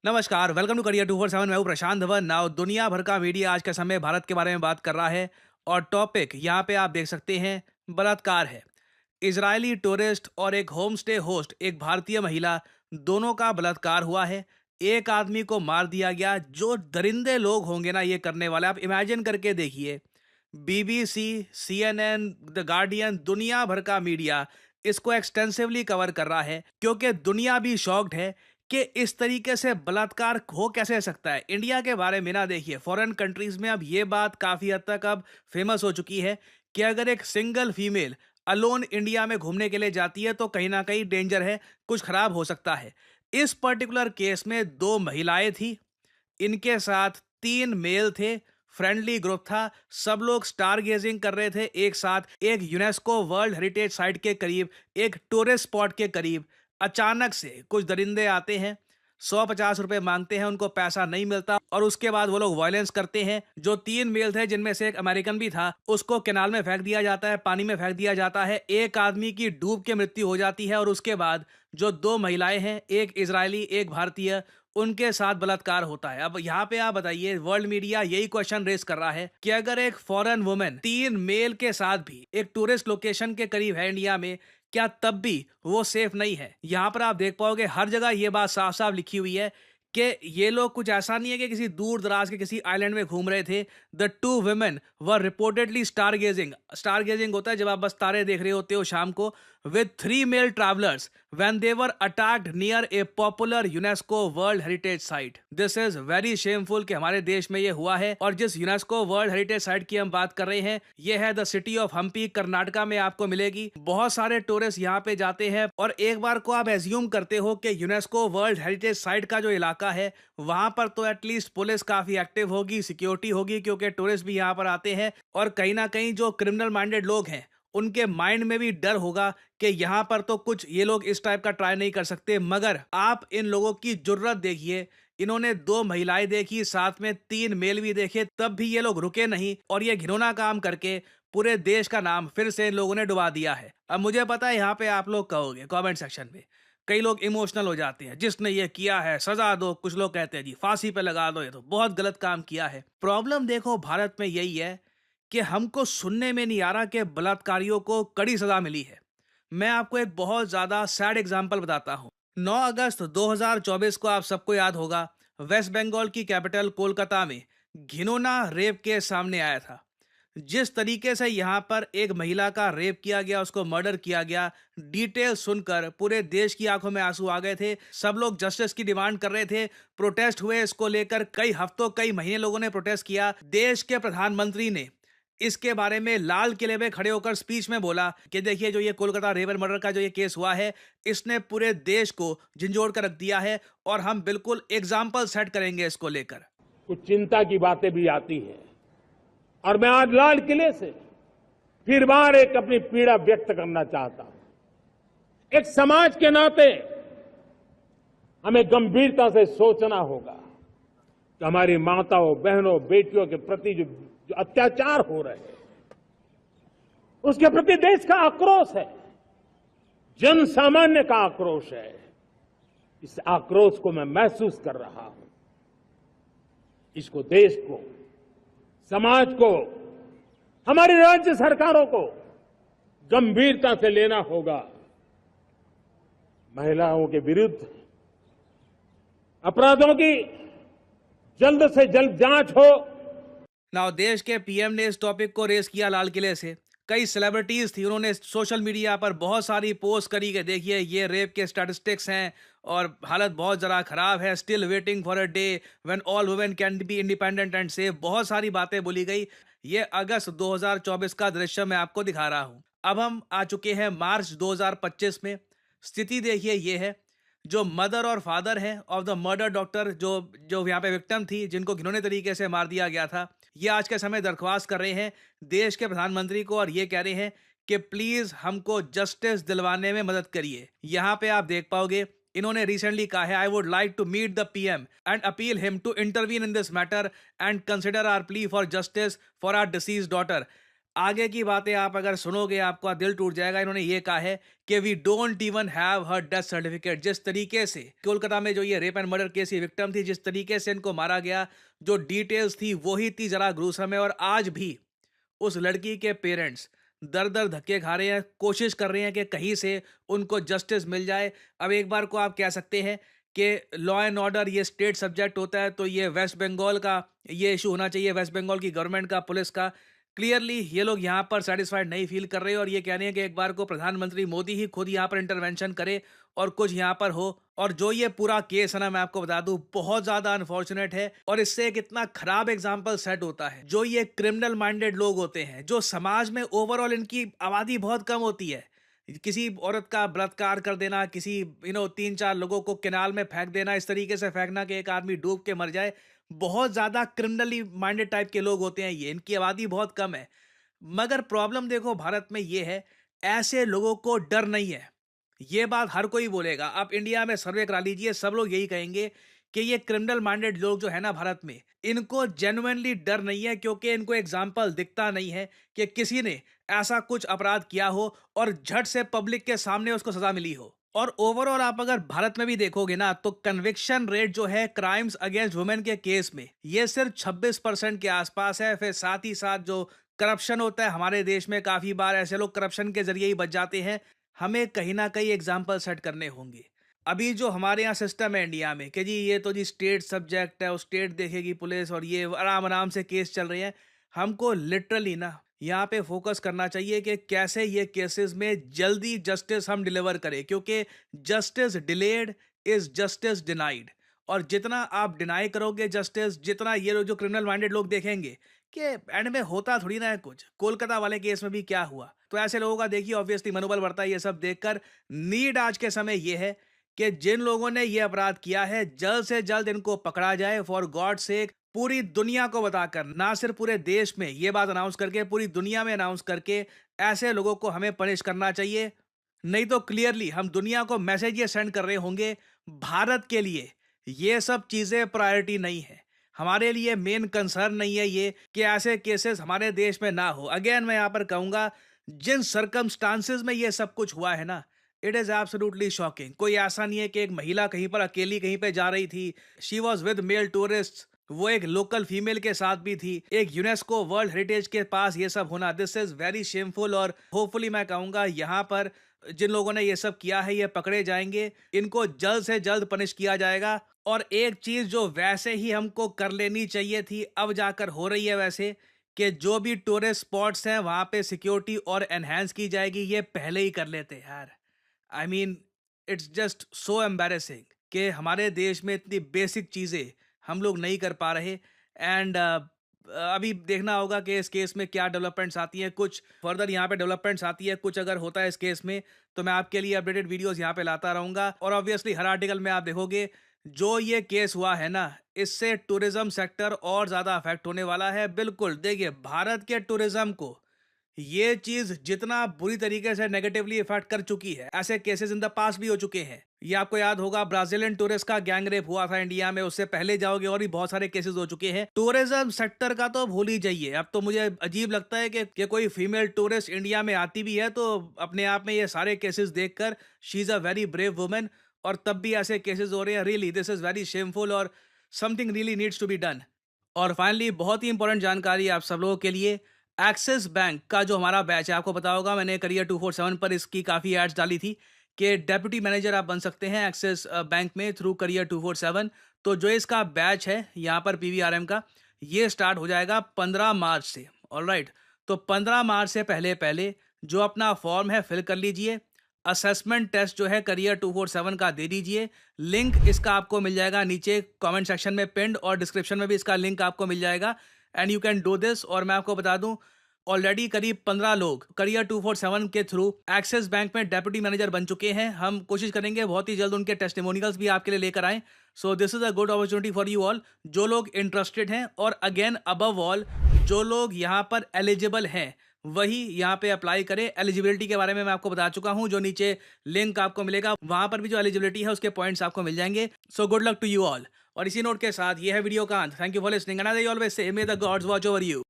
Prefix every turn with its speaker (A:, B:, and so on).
A: नमस्कार, welcome to career 247। मैं हूं प्रशांत धवन। नाउ दुनिया भर का मीडिया आज के समय भारत के बारे में बात कर रहा है और टॉपिक यहाँ पे आप देख सकते हैं, बलात्कार है। इजरायली टूरिस्ट और एक होम स्टे होस्ट, एक भारतीय महिला, दोनों का बलात्कार हुआ है। एक आदमी को मार दिया गया। जो दरिंदे लोग होंगे ना ये करने वाले, आप इमेजिन करके देखिए। बीबीसी, सीएनएन, द गार्डियन, दुनिया भर का मीडिया इसको एक्सटेंसिवली कवर कर रहा है क्योंकि दुनिया भी शॉक्ड है कि इस तरीके से बलात्कार हो कैसे सकता है। इंडिया के बारे में ना देखिए, फॉरेन कंट्रीज में अब ये बात काफी हद तक अब फेमस हो चुकी है कि अगर एक सिंगल फीमेल अलोन इंडिया में घूमने के लिए जाती है तो कहीं ना कहीं डेंजर है, कुछ खराब हो सकता है। इस पर्टिकुलर केस में दो महिलाएं थी, इनके साथ तीन मेल थे। फ्रेंडली ग्रुप था, सब लोग स्टार गेजिंग कर रहे थे एक साथ, एक यूनेस्को वर्ल्ड हेरिटेज साइट के करीब, एक टूरिस्ट स्पॉट के करीब। अचानक से कुछ दरिंदे आते हैं, 150 रुपए मांगते हैं, उनको पैसा नहीं मिलता और उसके बाद वो लोग वायलेंस करते हैं। जो तीन मेल थे जिनमें से एक अमेरिकन भी था, उसको कैनाल में फेंक दिया जाता है, पानी में फेंक दिया जाता है। एक आदमी की डूब के मृत्यु हो जाती है और उसके बाद जो दो महिलाएं हैं, एक इजरायली एक भारतीय, उनके साथ बलात्कार होता है। अब यहाँ पे आप बताइए, वर्ल्ड मीडिया यही क्वेश्चन रेस कर रहा है कि अगर एक फॉरेन वुमेन तीन मेल के साथ भी एक टूरिस्ट लोकेशन के करीब है इंडिया में, क्या तब भी वो सेफ नहीं है? यहाँ पर आप देख पाओगे हर जगह ये बात साफ साफ लिखी हुई है कि ये लोग कुछ ऐसा नहीं है कि किसी दूर दराज के किसी आइलैंड में घूम रहे थे। The two women were reportedly star gazing. Star gazing होता है जब आप बस तारे देख रहे होते हो शाम को, with three mail travellers when they were attacked near a popular UNESCO World Heritage Site. This is very shameful कि हमारे देश में ये हुआ है। और जिस UNESCO World Heritage Site की हम बात कर रहे हैं, ये है the city of Hampi, Karnataka में आपको मिलेगी। बहुत सारे टूरिस्ट यहाँ पे जाते हैं और एक बार को आप एज्यूम करते हो कि यूनेस्को वर्ल्ड हेरिटेज साइट का जो इलाका है वहां पर तो एटलीस्ट पुलिस काफी एक्टिव होगी, सिक्योरिटी होगी, क्योंकि टूरिस्ट भी यहाँ पर आते हैं और कहीं ना कहीं जो क्रिमिनल माइंडेड लोग हैं उनके माइंड में भी डर होगा कि यहाँ पर तो कुछ ये लोग इस टाइप का ट्राई नहीं कर सकते। मगर आप इन लोगों की जुर्रत देखिए, इन्होंने दो महिलाएं देखी, साथ में तीन मेल भी देखे, तब भी ये लोग रुके नहीं और ये घिनौना काम करके पूरे देश का नाम फिर से इन लोगों ने डुबा दिया है। अब मुझे पता है यहाँ पे आप लोग कहोगे कमेंट सेक्शन में, कई लोग इमोशनल हो जाते हैं, जिसने ये किया है सजा दो, कुछ लोग कहते हैं जी फांसी पे लगा दो, ये तो बहुत गलत काम किया है। प्रॉब्लम देखो भारत में यही है कि हमको सुनने में नहीं आ रहा कि बलात्कारियों को कड़ी सजा मिली है। मैं आपको एक बहुत ज्यादा सैड एग्जांपल बताता हूं। 9 अगस्त 2024 को आप सबको याद होगा, वेस्ट बंगाल की कैपिटल कोलकाता में घिनौना रेप केस सामने आया था। जिस तरीके से यहाँ पर एक महिला का रेप किया गया, उसको मर्डर किया गया, डिटेल सुनकर पूरे देश की आंखों में आंसू आ गए थे। सब लोग जस्टिस की डिमांड कर रहे थे, प्रोटेस्ट हुए इसको लेकर, कई हफ्तों कई महीने लोगों ने प्रोटेस्ट किया। देश के प्रधानमंत्री ने इसके बारे में लाल किले में खड़े होकर स्पीच में बोला कि देखिए, जो ये कोलकाता रेप एंड मर्डर का जो ये केस हुआ है, इसने पूरे देश को झंझोड़ कर रख दिया है और हम बिल्कुल एग्जाम्पल सेट करेंगे इसको लेकर।
B: कुछ चिंता की बातें भी आती हैं और मैं आज लाल किले से फिर बार एक अपनी पीड़ा व्यक्त करना चाहता हूं। एक समाज के नाते हमें गंभीरता से सोचना होगा कि हमारी माताओं, बहनों, बेटियों के प्रति जो अत्याचार हो रहे हैं, उसके प्रति देश का आक्रोश है, जन सामान्य का आक्रोश है। इस आक्रोश को मैं महसूस कर रहा हूं। इसको देश को, समाज को, हमारी राज्य सरकारों को गंभीरता से लेना होगा। महिलाओं के विरुद्ध अपराधों की जल्द से जल्द जांच हो।
A: नाउ देश के पीएम ने इस टॉपिक को रेस किया लाल किले से। कई सेलिब्रिटीज थी, उन्होंने सोशल मीडिया पर बहुत सारी पोस्ट करी कि देखिए ये रेप के स्टैटिस्टिक्स हैं और हालत बहुत ज़रा खराब है, still waiting for a day when all women can be independent and safe. बहुत सारी बातें बोली गई। ये अगस्त 2024 का दृश्य मैं आपको दिखा रहा हूँ। अब हम आ चुके हैं मार्च 2025 में। स्थिति देखिए ये है, जो मदर और फादर हैं ऑफ द मर्डर डॉक्टर, जो जो यहाँ पे विक्टिम थी, जिनको घिनौने तरीके से मार दिया गया था, ये आज के समय दरख्वास्त कर रहे हैं देश के प्रधानमंत्री को और ये कह रहे हैं कि प्लीज हमको जस्टिस दिलवाने में मदद करिए। यहाँ पे आप देख पाओगे इन्होंने रिसेंटली कहा है, I would like to meet the PM and appeal him to intervene in this matter and consider our plea for justice for our deceased daughter. आगे की बातें आप अगर सुनोगे आपका दिल टूट जाएगा। इन्होंने ये कहा है कि we don't even have her death certificate. जिस तरीके से कोलकाता में जो ये रेप एंड मर्डर केस की विक्टिम थी, जिस तरीके से इनको मारा गया, जो डिटेल्स थी वही इतनी जरा ग्रूसम है। और आज भी उस लड़की के पेरेंट्स दर-दर धक्के खा रहे हैं, कोशिश कर रहे हैं कि कहीं से उनको जस्टिस मिल जाए। अब एक बार को आप कह सकते हैं कि लॉ एंड ऑर्डर ये स्टेट सब्जेक्ट होता है, तो ये वेस्ट बंगाल का ये इशू होना चाहिए, वेस्ट बंगाल की गवर्नमेंट का, पुलिस का। क्लियरली ये लोग यहाँ पर सैटिस्फाइड नहीं फील कर रहे और ये कह रहे हैं कि एक बार को प्रधानमंत्री मोदी ही खुद यहाँ पर इंटरवेंशन करे और कुछ यहाँ पर हो। और जो ये पूरा केस है ना, मैं आपको बता दूं, बहुत ज्यादा अनफॉर्चुनेट है और इससे एक इतना खराब एग्जाम्पल सेट होता है। जो ये क्रिमिनल माइंडेड लोग होते हैं, जो समाज में ओवरऑल इनकी आबादी बहुत कम होती है, किसी औरत का बलात्कार कर देना, किसी 3-4 लोगों को केनाल में फेंक देना, इस तरीके से फेंकना कि एक आदमी डूब के मर जाए, बहुत ज्यादा क्रिमिनली माइंडेड टाइप के लोग होते हैं। ये इनकी आबादी बहुत कम है। मगर प्रॉब्लम देखो भारत में ये है, ऐसे लोगों को डर नहीं है। ये बात हर कोई बोलेगा। आप इंडिया में सर्वे करा लीजिए, सब लोग यही कहेंगे कि ये क्रिमिनल माइंडेड लोग जो है ना भारत में, इनको जेन्युइनली डर नहीं है, क्योंकि इनको एग्जाम्पल दिखता नहीं है कि किसी ने ऐसा कुछ अपराध किया हो और झट से पब्लिक के सामने उसको सजा मिली हो। और ओवरऑल आप अगर भारत में भी देखोगे ना, तो कन्विक्शन रेट जो है क्राइम्स अगेंस्ट वुमेन के केस में, ये सिर्फ 26% के आसपास है। फिर साथ ही साथ जो करप्शन होता है हमारे देश में, काफी बार ऐसे लोग करप्शन के जरिए ही बच जाते हैं। हमें कहीं ना कहीं एग्जाम्पल सेट करने होंगे। अभी जो हमारे यहाँ सिस्टम है इंडिया में कि जी ये तो जी स्टेट सब्जेक्ट है, और स्टेट देखेगी पुलिस, और ये आराम आराम से केस चल रहे हैं। हमको लिटरली ना यहाँ पे फोकस करना चाहिए कि कैसे ये केसेस में जल्दी जस्टिस हम डिलीवर करें, क्योंकि justice delayed is justice denied. और जितना आप डिनाई करोगे जस्टिस, जितना ये लोग जो क्रिमिनल माइंडेड लोग देखेंगे कि एंड में होता थोड़ी ना है कुछ। कोलकाता वाले केस में भी क्या हुआ, तो ऐसे लोगों का देखिए ऑब्वियसली मनोबल बढ़ता है ये सब देखकर। नीड आज के समय ये है कि जिन लोगों ने ये अपराध किया है, जल्द से जल्द इनको पकड़ा जाए। फॉर गॉड सेक, पूरी दुनिया को बताकर, ना सिर्फ पूरे देश में ये बात अनाउंस करके, पूरी दुनिया में अनाउंस करके ऐसे लोगों को हमें पनिश करना चाहिए। नहीं तो क्लियरली हम दुनिया को मैसेज ये सेंड कर रहे होंगे, भारत के लिए ये सब चीजें प्रायोरिटी नहीं है। हमारे लिए मेन कंसर्न नहीं है ये कि ऐसे केसेस हमारे देश में ना हो। अगेन मैं यहां पर कहूंगा, जिन सर्कमस्टांसेस में ये सब कुछ हुआ है ना, इट इज एब्सोल्युटली शॉकिंग। कोई ऐसा नहीं है कि एक महिला कहीं पर अकेली कहीं पे जा रही थी, she was with male tourist, वो एक लोकल फीमेल के साथ भी थी, एक यूनेस्को वर्ल्ड हेरिटेज के पास ये सब होना, दिस इज वेरी शेमफुल। और होपफुली मैं कहूंगा यहाँ पर जिन लोगों ने ये सब किया है ये पकड़े जाएंगे, इनको जल्द से जल्द पनिश किया जाएगा। और एक चीज जो वैसे ही हमको कर लेनी चाहिए थी, अब जाकर हो रही है वैसे, कि जो भी टूरिस्ट स्पॉट्स हैं वहां पे सिक्योरिटी और एनहेंस की जाएगी। ये पहले ही कर लेते यार। I mean it's just so embarrassing कि हमारे देश में इतनी बेसिक चीज़ें हम लोग नहीं कर पा रहे। एंड अभी देखना होगा कि इस केस में क्या डेवलपमेंट्स आती हैं, कुछ फर्दर यहाँ पे डेवलपमेंट्स आती है, कुछ अगर होता है इस केस में तो मैं आपके लिए अपडेटेड वीडियोस यहाँ पे लाता रहूँगा। और ऑब्वियसली हर आर्टिकल में आप देखोगे जो ये केस हुआ है ना, इससे टूरिज्म सेक्टर और ज़्यादा अफेक्ट होने वाला है। बिल्कुल देखिए, भारत के टूरिज्म को ये चीज जितना बुरी तरीके से नेगेटिवली इफेक्ट कर चुकी है, ऐसे केसेस इन द पास्ट भी हो चुके हैं। ये आपको याद होगा, ब्राजीलियन टूरिस्ट का गैंग रेप हुआ था इंडिया में, उससे पहले जाओगे और भी बहुत सारे केसेस हो चुके हैं। टूरिज्म सेक्टर का तो भूल ही जाइए। अब तो मुझे अजीब लगता है कि कोई फीमेल टूरिस्ट इंडिया में आती भी है तो अपने आप में ये सारे केसेस देखकर she is a very brave women, और तब भी ऐसे केसेस हो रहे हैं। Really this is very shameful और something really needs to be done. और फाइनली बहुत ही इंपॉर्टेंट जानकारी आप सब लोगों के लिए, एक्सिस बैंक का जो हमारा बैच है, आपको पता होगा मैंने करियर 247 पर इसकी काफ़ी एड्स डाली थी कि डेप्यूटी मैनेजर आप बन सकते हैं एक्सिस बैंक में थ्रू करियर 247। तो जो इसका बैच है यहाँ पर पीवीआरएम का, ये स्टार्ट हो जाएगा 15 मार्च से। ऑलराइट, तो 15 मार्च से पहले पहले जो अपना फॉर्म है फिल कर लीजिए। असेसमेंट टेस्ट जो है करियर 247 का दे दीजिए। लिंक इसका आपको मिल जाएगा नीचे कमेंट सेक्शन में पिंड, और डिस्क्रिप्शन में भी इसका लिंक आपको मिल जाएगा। And you can do this. और मैं आपको बता दूं, ऑलरेडी करीब 15 लोग करियर 247 के थ्रू एक्सिस बैंक में डेप्यूटी मैनेजर बन चुके हैं। हम कोशिश करेंगे बहुत ही जल्द उनके टेस्टिमोनियल्स भी आपके लिए लेकर आएं। So this is a good opportunity for you all जो लोग इंटरेस्टेड हैं। और अगेन अबव ऑल, जो लोग यहाँ पर एलिजिबल हैं वही यहाँ पे अप्लाई करें। एलिजिबिलिटी के बारे में मैं आपको बता चुका हूँ, जो नीचे लिंक आपको मिलेगा वहां पर भी जो एलिजिबिलिटी है उसके पॉइंट्स आपको मिल जाएंगे। So good luck to you all. और इसी नोट के साथ ये है वीडियो का अंत। Thank you for listening and I always say may the gods watch over you.